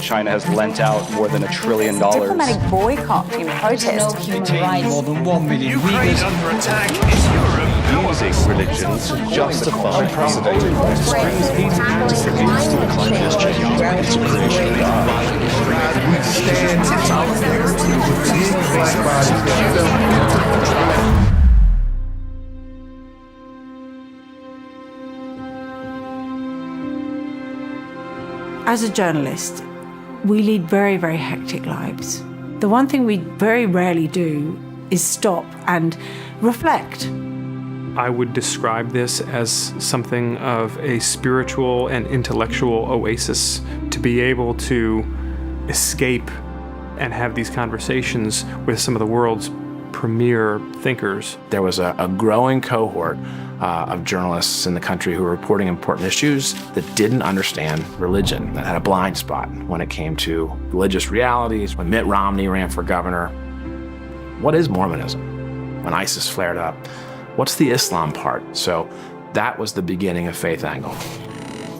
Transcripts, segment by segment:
China has lent out more than $1 trillion. Diplomatic boycott in protest. More than 1 million Ukraine under attack. Is Europe using religions to justify unprecedented We stand solidarity with these black bodies that As a journalist, we lead very, very hectic lives. The one thing we very rarely do is stop and reflect. I would describe this as something of a spiritual and intellectual oasis, to be able to escape and have these conversations with some of the world's premier thinkers. There was a growing cohort of journalists in the country who were reporting important issues that didn't understand religion, that had a blind spot when it came to religious realities. When Mitt Romney ran for governor, what is Mormonism? When ISIS flared up, what's the Islam part? So that was the beginning of Faith Angle.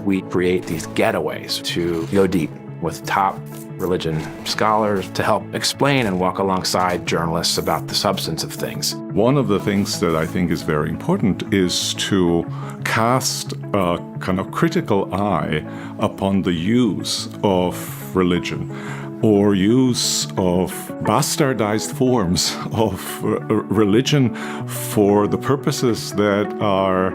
We create these getaways to go deep with top religion scholars to help explain and walk alongside journalists about the substance of things. One of the things that I think is very important is to cast a kind of critical eye upon the use of religion or use of bastardized forms of religion for the purposes that are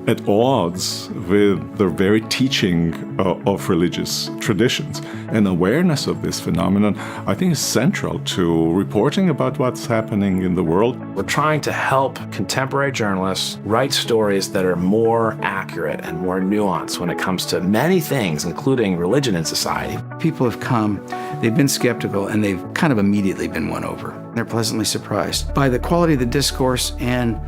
at odds with the very teaching of religious traditions. And awareness of this phenomenon, I think, is central to reporting about what's happening in the world. We're trying to help contemporary journalists write stories that are more accurate and more nuanced when it comes to many things, including religion in society. People have come, they've been skeptical, and they've kind of immediately been won over. They're pleasantly surprised by the quality of the discourse and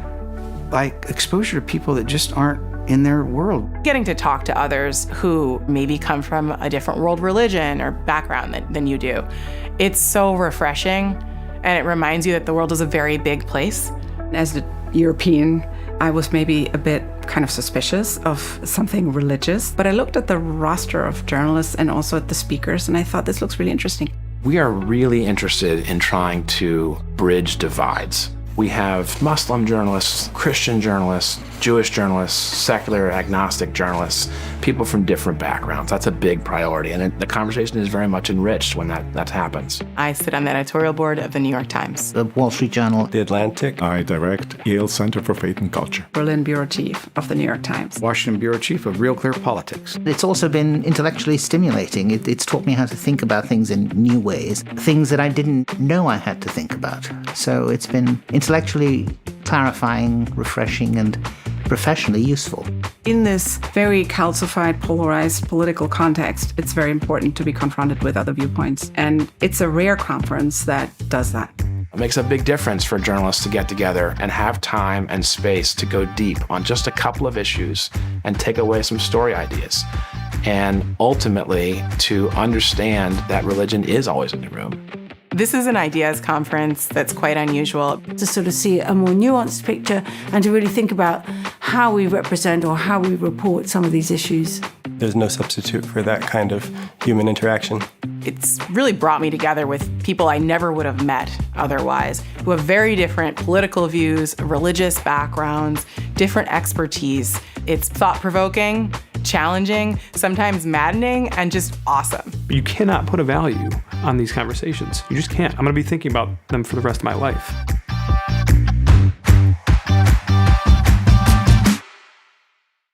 by exposure to people that just aren't in their world. Getting to talk to others who maybe come from a different world religion or background than you do, it's so refreshing, and it reminds you that the world is a very big place. As a European, I was maybe a bit kind of suspicious of something religious, but I looked at the roster of journalists and also at the speakers, and I thought this looks really interesting. We are really interested in trying to bridge divides. We have Muslim journalists, Christian journalists, Jewish journalists, secular, agnostic journalists, people from different backgrounds. That's a big priority, and the conversation is very much enriched when that happens. I sit on the editorial board of the New York Times, the Wall Street Journal, The Atlantic. I direct Yale Center for Faith and Culture. Berlin Bureau Chief of the New York Times. Washington Bureau Chief of Real Clear Politics. It's also been intellectually stimulating. It's taught me how to think about things in new ways, things that I didn't know I had to think about. So it's been intellectually clarifying, refreshing, and professionally useful. In this very calcified, polarized political context, it's very important to be confronted with other viewpoints. And it's a rare conference that does that. It makes a big difference for journalists to get together and have time and space to go deep on just a couple of issues and take away some story ideas. And ultimately, to understand that religion is always in the room. This is an ideas conference that's quite unusual. To sort of see a more nuanced picture and to really think about how we represent or how we report some of these issues. There's no substitute for that kind of human interaction. It's really brought me together with people I never would have met otherwise, who have very different political views, religious backgrounds, different expertise. It's thought-provoking, challenging, sometimes maddening, and just awesome. You cannot put a value on these conversations. You just can't. I'm going to be thinking about them for the rest of my life.